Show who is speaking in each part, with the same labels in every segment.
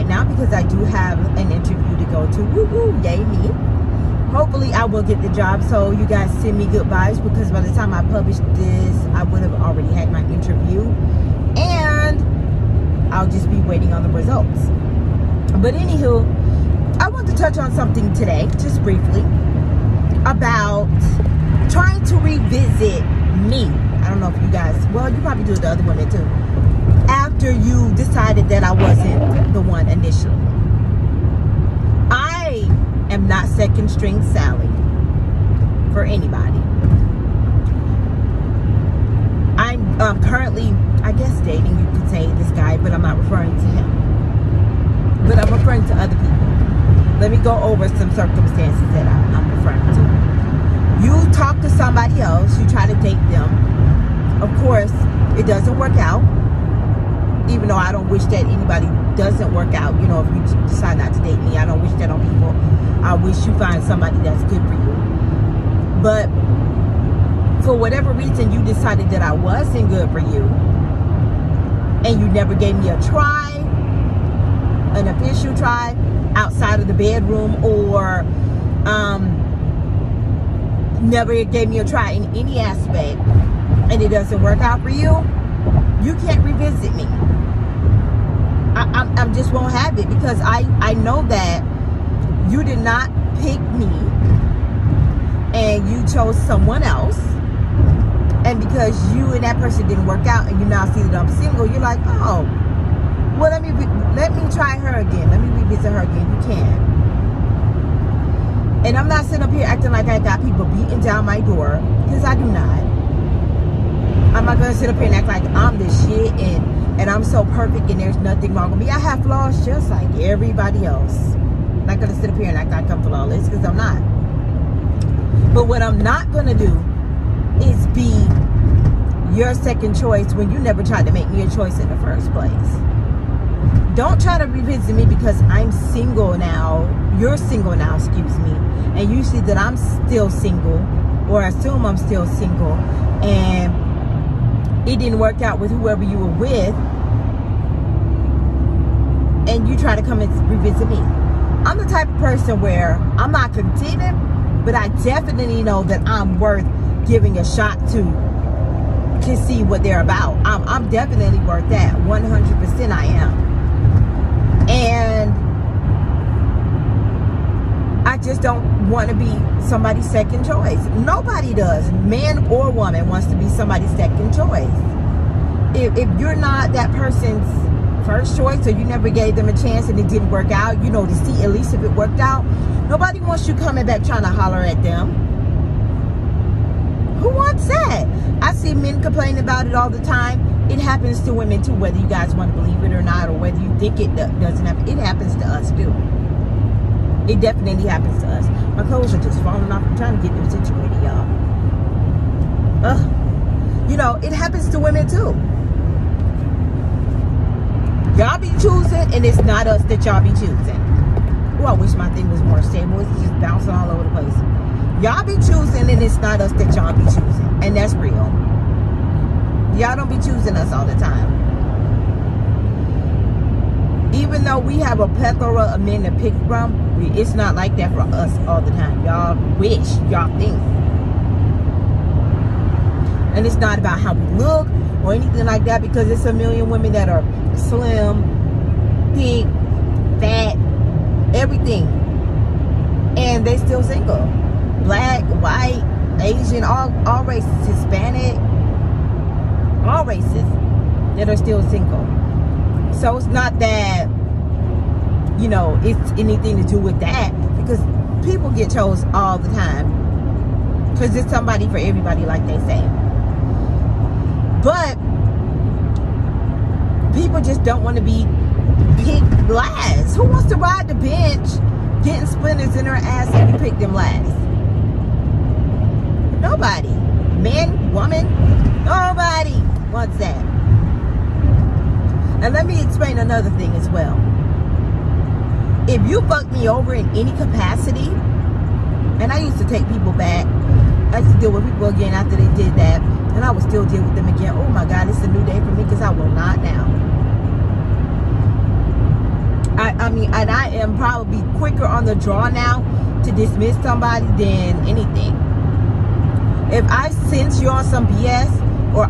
Speaker 1: right now because I do have an interview to go to. Woo-hoo, yay me. Hopefully I will get the job, so you guys send me good vibes, because by the time I publish this, I would have already had my interview, and I'll just be waiting on the results. But anywho, I want to touch on something today, just briefly, about trying to revisit me. I don't know if you guys, well, you probably do it to other women too, after you decided that I wasn't the one initially. I am not second string Sally for anybody. I'm currently, I guess, dating, you could say, this guy, but I'm not referring to him. But I'm referring to other people. Let me go over some circumstances that I'm referring to. You talk to somebody else, you try to date them. Of course, it doesn't work out. Even though I don't wish that anybody doesn't work out. You know, if you decide not to date me, I don't wish that on people. I wish you find somebody that's good for you. But for whatever reason, you decided that I wasn't good for you, and you never gave me a try, an official try, outside of the bedroom, or never gave me a try in any aspect, and it doesn't work out for you, you can't revisit me. I just won't have it, because I know that you did not pick me and you chose someone else, and because you and that person didn't work out and you now see that I'm single, you're like, oh, well, let me try her again, let me revisit her again. You can. And I'm not sitting up here acting like I got people beating down my door, because I do not. I'm not gonna sit up here and act like I'm the shit and I'm so perfect and there's nothing wrong with me. I have flaws just like everybody else. I'm not gonna sit up here and act like I'm flawless, because I'm not. But what I'm not gonna do is be your second choice when you never tried to make me a choice in the first place. Don't try to revisit me because I'm single now. You're single now, excuse me. And you see that I'm still single, or assume I'm still single, and it didn't work out with whoever you were with, and you try to come and revisit me. I'm the type of person where I'm not conceited, but I definitely know that I'm worth giving a shot to see what they're about. I'm definitely worth that. 100% I am. And I just don't want to be somebody's second choice. Nobody does. Man or woman wants to be somebody's second choice. If you're not that person's first choice, or you never gave them a chance and it didn't work out, you know, to see at least if it worked out, nobody wants you coming back trying to holler at them. Who wants that? I see men complain about it all the time. It happens to women too, whether you guys want to believe it or not, or whether you think it doesn't happen. It happens to us too. It definitely happens to us. My clothes are just falling off. I'm trying to get them situated, y'all. You know, it happens to women too. Y'all be choosing, and it's not us that y'all be choosing. Oh, I wish my thing was more stable. It's just bouncing all over the place. Y'all be choosing, and it's not us that y'all be choosing. And that's real. Y'all don't be choosing us all the time. Even though we have a plethora of men to pick from, it's not like that for us all the time. Y'all wish, y'all think. And it's not about how we look or anything like that, because it's a million women that are slim, thick, fat, everything, and they still single. Black, white, Asian, all races, Hispanic, all races that are still single. So it's not that, you know, it's anything to do with that, because people get chose all the time, because there's somebody for everybody, like they say. But people just don't want to be picked last. Who wants to ride the bench getting splinters in her ass and you pick them last? Nobody. Man, woman, nobody wants that. And let me explain another thing as well. If you fuck me over in any capacity, and I used to take people back, I used to deal with people again after they did that, and I would still deal with them again. Oh my God, it's a new day for me, because I will not now. And I am probably quicker on the draw now to dismiss somebody than anything. If I sense you're on some BS, or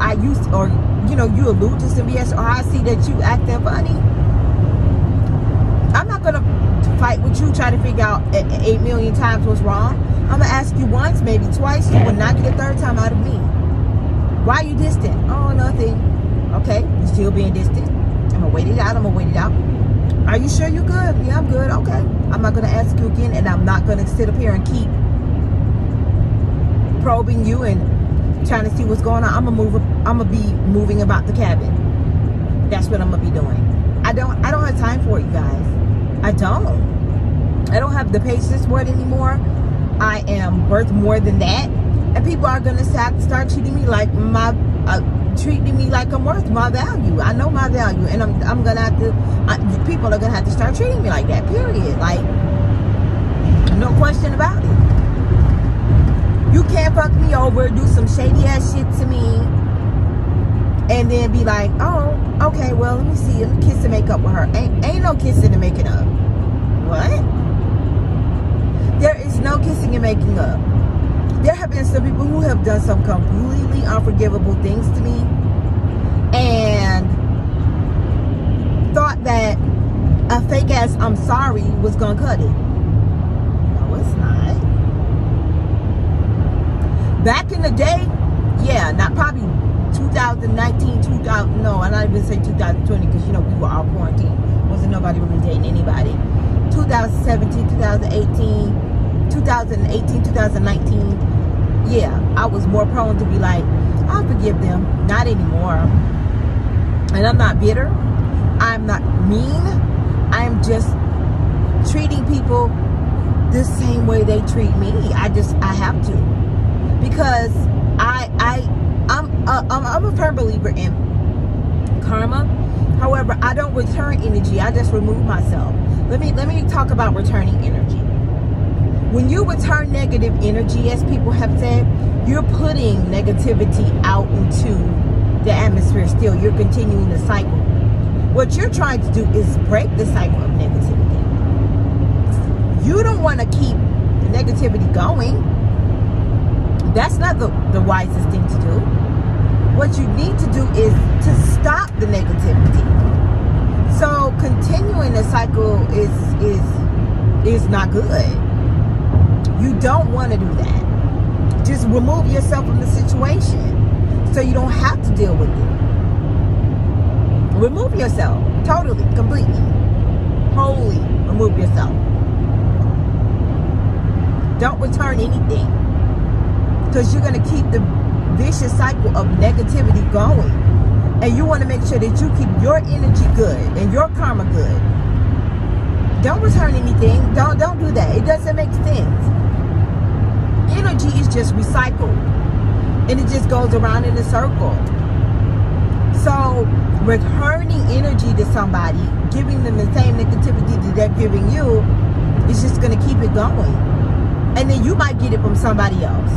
Speaker 1: you allude to some BS, or I see that you acting funny, I'm not gonna fight with you, try to figure out 8 million times what's wrong. I'm gonna ask you once, maybe twice. You will not get a third time out of me. Why are you distant? Oh, nothing. Okay, you still being distant. I'm gonna wait it out. Are you sure you're good? Yeah, I'm good. Okay. I'm not gonna ask you again, and I'm not gonna sit up here and keep probing you and trying to see what's going on. I'm gonna be moving about the cabin. That's what I'm gonna be doing. I don't have time for it, you guys. I don't have the patience for it anymore. I am worth more than that, and people are gonna start treating me like I'm worth my value. I know my value, and I'm gonna have to. People are gonna have to start treating me like that. Period. Like, no question about it. You can't fuck me over, do some shady ass shit to me, and then be like, oh, okay, well, let me see, let me kiss and make up with her. Ain't no kissing and making up. What? There is no kissing and making up. There have been some people who have done some completely unforgivable things to me and thought that a fake ass I'm sorry was gonna cut it. No, it's not. Back in the day, yeah, not probably 2019, no, I'm not even say 2020, because we were all quarantined. Wasn't nobody really dating anybody. 2017, 2018, 2019, yeah, I was more prone to be like, I'll forgive them. Not anymore. And I'm not bitter. I'm not mean. I'm just treating people the same way they treat me. I have to, because I'm a firm believer in karma. However, I don't return energy. I just remove myself. Let me talk about returning energy. When you return negative energy, as people have said, you're putting negativity out into the atmosphere still. You're continuing the cycle. What you're trying to do is break the cycle of negativity. You don't want to keep the negativity going. That's not the wisest thing to do. What you need to do is to stop the negativity. So continuing the cycle is not good. You don't want to do that. Just remove yourself from the situation so you don't have to deal with it. Remove yourself. Totally, completely. Wholly remove yourself. Don't return anything, because you're going to keep the vicious cycle of negativity going. And you want to make sure that you keep your energy good and your karma good. Don't return anything. Don't do that. It doesn't make sense. Energy is just recycled, and it just goes around in a circle. So returning energy to somebody, giving them the same negativity that they're giving you, is just going to keep it going. And then you might get it from somebody else.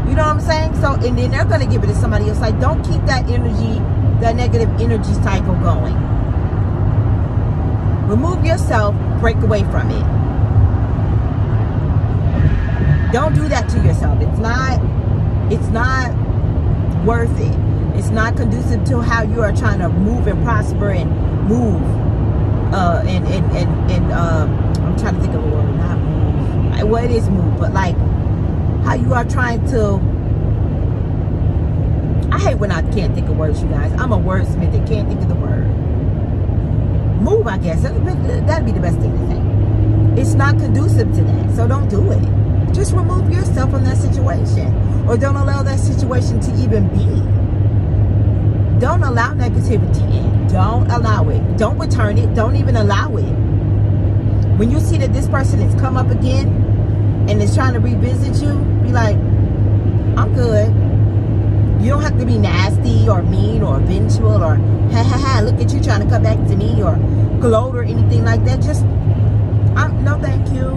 Speaker 1: You know what I'm saying? So, and then they're going to give it to somebody else. Like, don't keep that energy, that negative energy cycle going. Remove yourself, break away from it. Don't do that to yourself. It's not worth it. It's not conducive to how you are trying to move and prosper and move. I'm trying to think of a word, not move. Well, it is move, but like how you are trying to. I hate when I can't think of words, you guys. I'm a wordsmith and can't think of the word. Move, I guess. That'd be the best thing to say. It's not conducive to that, so don't do it. Just remove yourself from that situation, or don't allow that situation to even be. Don't allow negativity in. Don't allow it. Don't return it. Don't even allow it. When you see that this person has come up again and is trying to revisit you, be like, I'm good. You don't have to be nasty or mean or vengeful or look at you trying to come back to me or gloat or anything like that. Just, no thank you.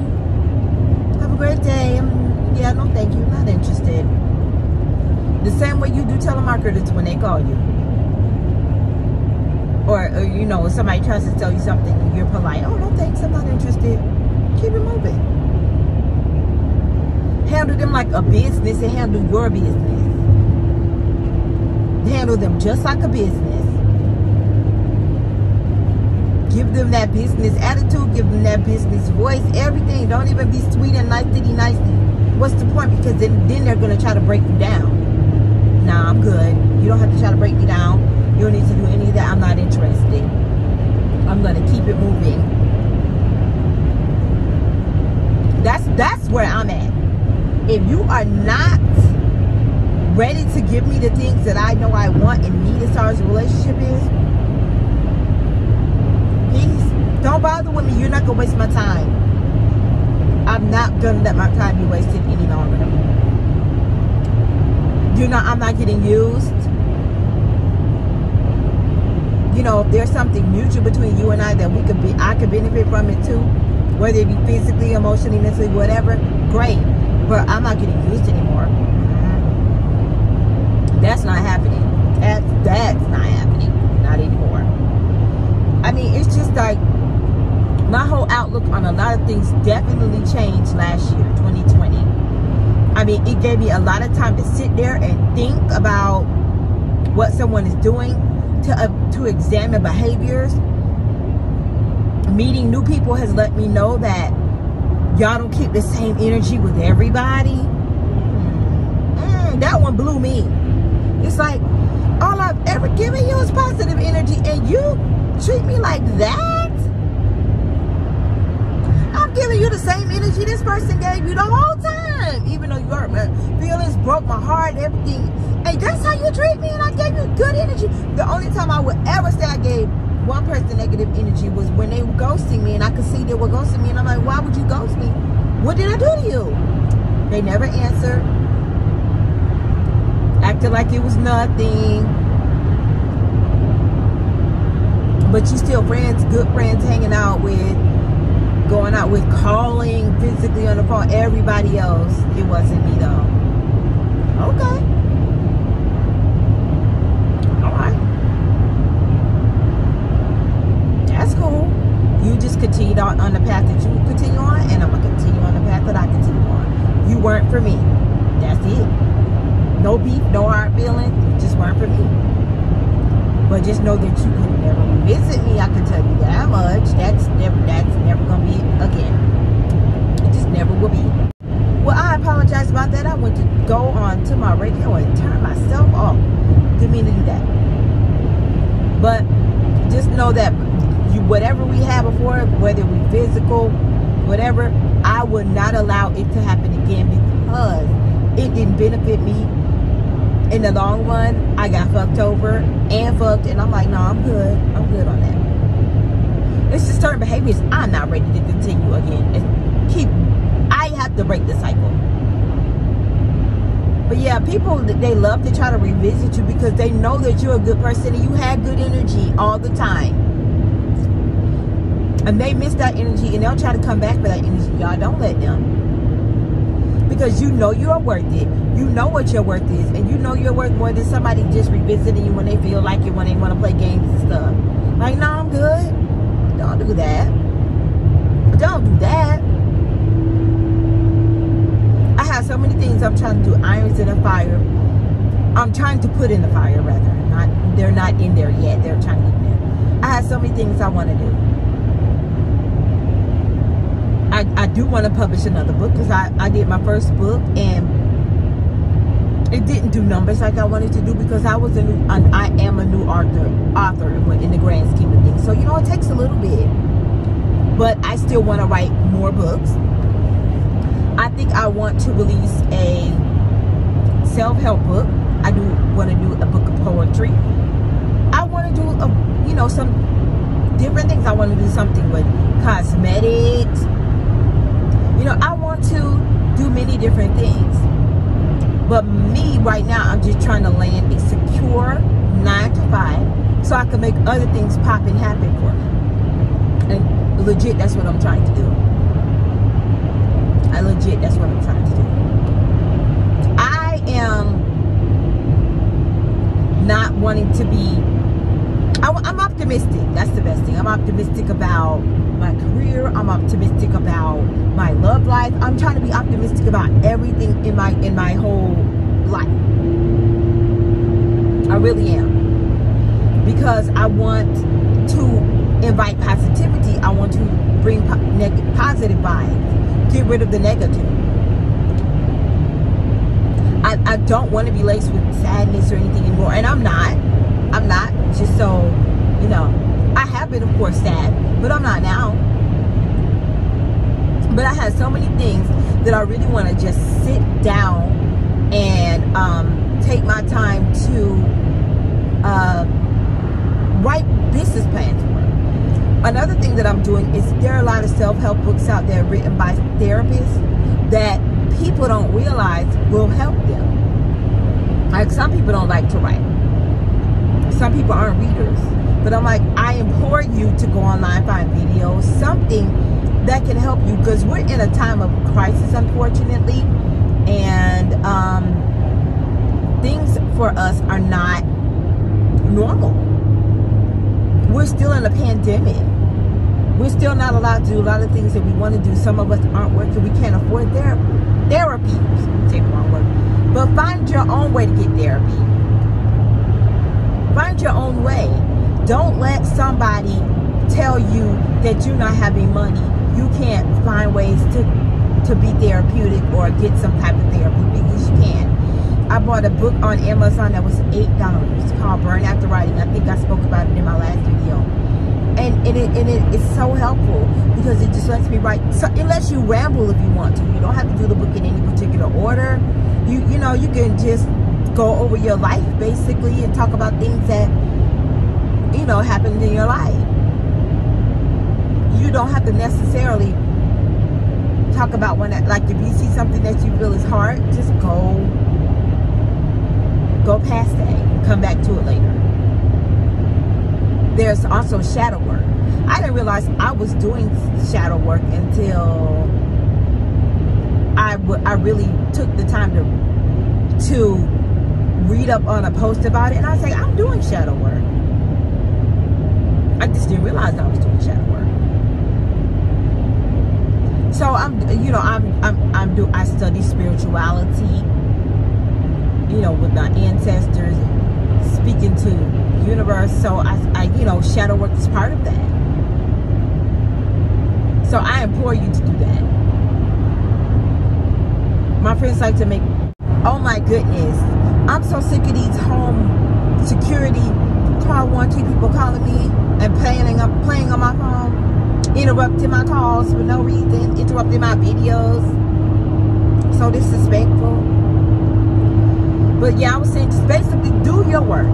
Speaker 1: Have a great day. Yeah, no thank you. Not interested. The same way you do telemarketers when they call you. Or you know, if somebody tries to tell you something, you're polite. Oh, no keep it moving. Handle them like a business and handle your business. Handle them just like a business. Give them that business attitude. Give them that business voice. Everything. Don't even be sweet and nicety. What's the point? Because then they're going to try to break you down. Nah, I'm good. You don't have to try to break me down. You don't need to do any of that. I'm not interested. I'm going to keep it moving. That's where I'm at. If you are not ready to give me the things that I know I want and need as far as a relationship is, please don't bother with me. You're not going to waste my time. I'm not going to let my time be wasted any longer. I'm not getting used. You know, if there's something mutual between you and I that I could benefit from it too, whether it be physically, emotionally, mentally, whatever, great. But I'm not getting used anymore. That's not happening. That's not happening. Not anymore. I mean, it's just like my whole outlook on a lot of things definitely changed last year, 2020. I mean, it gave me a lot of time to sit there and think about what someone is doing, to examine behaviors. Meeting new people has let me know that y'all don't keep the same energy with everybody. That one blew me. It's like, all I've ever given you is positive energy, and you treat me like that? I'm giving you the same energy this person gave you the whole time, even though you hurt my feelings, broke my heart, everything. Hey, that's how you treat me, and I gave you good energy. The only time I would ever say I gave one person negative energy was when they were ghosting me, and I could see they were ghosting me, and I'm like, why would you ghost me? What did I do to you? They never answered. Acted like it was nothing. But you still friends, good friends, hanging out with, going out with, calling physically on the phone. Everybody else, it wasn't me though. Okay. Alright. That's cool. You just continued on the path that you continue on, and I'm going to continue on the path that I continue on. You weren't for me. That's it. No beef, no hard feelings. You just weren't for me. But just know that you could never visit me. I can tell you that much. That's never going to be again. It just never will be. Well, I apologize about that. I went to go on to my radio and turn myself off. Didn't mean to do that. But just know that whatever we had before, whether we physical, whatever, I would not allow it to happen again, because it didn't benefit me. In the long run, I got fucked over and fucked, and I'm like, no, I'm good. I'm good on that. It's just certain behaviors I'm not ready to continue again. I have to break the cycle. But yeah, people, they love to try to revisit you because they know that you're a good person and you had good energy all the time. And they miss that energy, and they'll try to come back for that energy. Y'all, don't let them. Because you know you're worth it. You know what your worth is. And you know you're worth more than somebody just revisiting you when they feel like it, when they want to play games and stuff. Like, no, I'm good. Don't do that. Don't do that. I have so many things I'm trying to do. Irons in the fire. I'm trying to put in the fire, rather. They're not in there yet. They're trying to get in there. I have so many things I want to do. I do want to publish another book, because I did my first book and it didn't do numbers like I wanted to do, because I am a new author in the grand scheme of things. So, you know, it takes a little bit, but I still want to write more books. I think I want to release a self-help book. I do want to do a book of poetry. I want to do some different things. I want to do something with cosmetics. You know, I want to do many different things. But me, right now, I'm just trying to land a secure 9-to-5 so I can make other things pop and happen for me. And legit, that's what I'm trying to do. That's what I'm trying to do. I am not wanting to be... I'm optimistic. That's the best thing. I'm optimistic about my career. I'm optimistic about my love life. I'm trying to be optimistic about everything in my whole life. I really am, because I want to invite positivity. I want to bring positive vibes, get rid of the negative. I don't want to be laced with sadness or anything anymore, and I'm not. Just so you know, I have been, of course, sad, but I'm not now. But I had so many things that I really want to just sit down and take my time to write business plans for. Another thing that I'm doing is there are a lot of self-help books out there written by therapists that people don't realize will help them. Like, some people don't like to write. Some people aren't readers. But I'm like, I implore you to go online, find videos, something that can help you, because we're in a time of crisis, unfortunately, and things for us are not normal. We're still in a pandemic. We're still not allowed to do a lot of things that we want to do. Some of us aren't working. We can't afford therapy. Take the wrong word. But find your own way to get therapy. Find your own way. Don't let somebody tell you that you're not having money, you can't find ways to be therapeutic or get some type of therapy, because you can. I bought a book on Amazon that was $8 called Burn After Writing. I think I spoke about it in my last video. And it's so helpful, because it just lets me write. So it lets you ramble if you want to. You don't have to do the book in any particular order. You know, you can just go over your life basically and talk about things that, you know, happened in your life. You don't have to necessarily talk about when, like, if you see something that you feel is hard, just go past that and come back to it later. There's also shadow work. I didn't realize I was doing shadow work until I really took the time to read up on a post about it, and I was like, I'm doing shadow work. I just didn't realize I was doing shadow work. So I study spirituality, you know, with my ancestors, speaking to the universe. So I you know, shadow work is part of that. So I implore you to do that. My friends like to make, oh my goodness, I'm so sick of these home security car warranty people calling me and playing on my phone, interrupting my calls for no reason, interrupting my videos. So disrespectful. But yeah, I was saying, just basically do your work.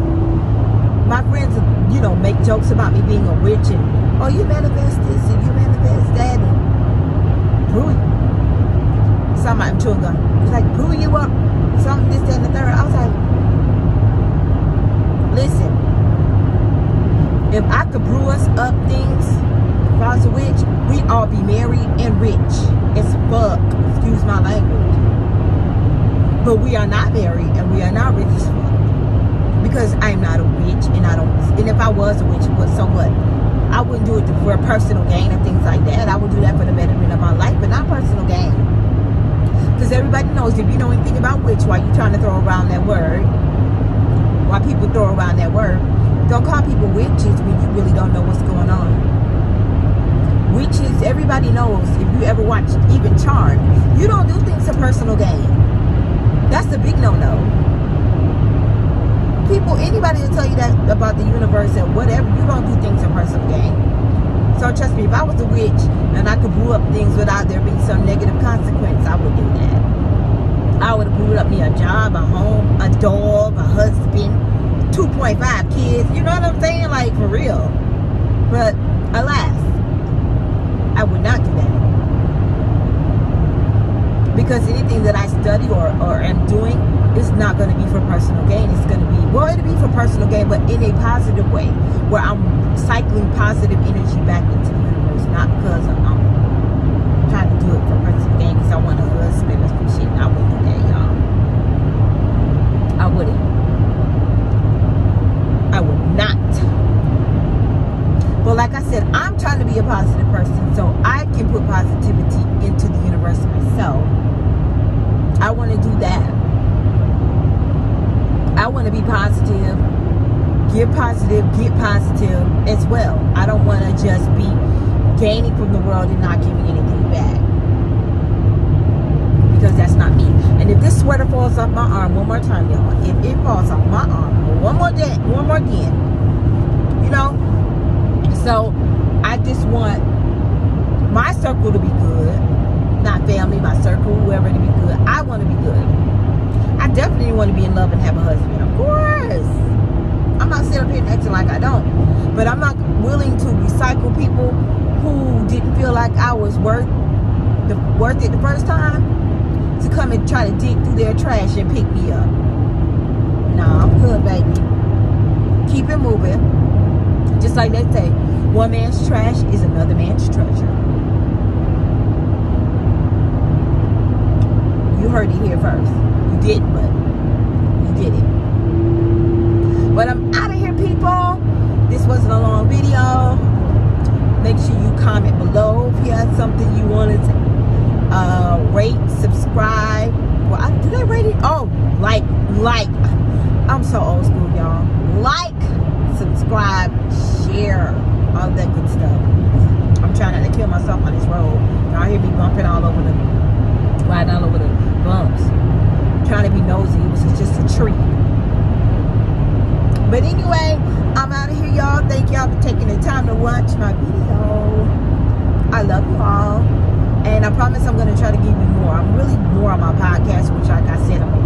Speaker 1: My friends, you know, make jokes about me being a witch and, oh, you manifest this and you manifest that, and brew it. Something I'm chewing gum. It's like, brew you up, something, this, that, and the third. I was like, listen, if I could brew us up things, if I was a witch, we'd all be married and rich as fuck. Excuse my language. But we are not married and we are not rich as fuck. Because I'm not a witch, and and if I was a witch, so what? I wouldn't do it for a personal gain and things like that. I would do that for the betterment of my life, but not personal gain. Because everybody knows, if you know anything about witch, why you trying to throw around that word, why people throw around that word, don't call people witches when you really don't know what's going on. Witches, everybody knows, if you ever watched even Charmed, you don't do things for personal gain. That's the big no-no. People, anybody will tell you that about the universe and whatever, you don't do things for personal gain. So trust me, if I was a witch and I could brew up things without there being some negative consequence, I would do that. I would have brewed up me a job, a home, a dog, a husband, 2.5 kids, you know what I'm saying? Like, for real. But alas, I would not do that. Because anything that I study or am doing is not going to be for personal gain. It's going to be, well, it'll be for personal gain, but in a positive way, where I'm cycling positive energy back into the universe, not because I'm trying to do it for personal gain because I want a husband or some shit. I wouldn't do that, y'all. I wouldn't. I would not. But like I said, I'm trying to be a positive person. person so I can put positivity into the universe myself. I want to do that. I want to be positive, get positive as well. I don't want to just be gaining from the world and not giving anything back, because that's not me. And if this sweater falls off my arm, one more time, y'all, if it falls off my arm one more again, you know, so I just want my circle to be good, not family, my circle, whoever, to be good. I want to be good. I definitely want to be in love and have a husband, of course. I'm not sitting up here and acting like I don't, but I'm not willing to recycle people who didn't feel like I was worth it the first time, to come and try to dig through their trash and pick me up. No, I'm good, baby. Keep it moving. Just like they say, one man's trash is another man's treasure. You heard it here first. You didn't, but you did it. But I'm out of here, people. This wasn't a long video. Make sure you comment below if you had something you wanted to rate, subscribe. Well, did I rate it? Oh, like. I'm so old school, y'all. Like, subscribe, share, all that good stuff. I'm trying not to kill myself on this road. Y'all hear me bumping riding all over the bumps. Trying to be nosy. It was just a treat. But anyway, I'm out of here, y'all. Thank y'all for taking the time to watch my video. I love you all. And I promise I'm going to try to give you more. I'm really more on my podcast, which, like I said, I'm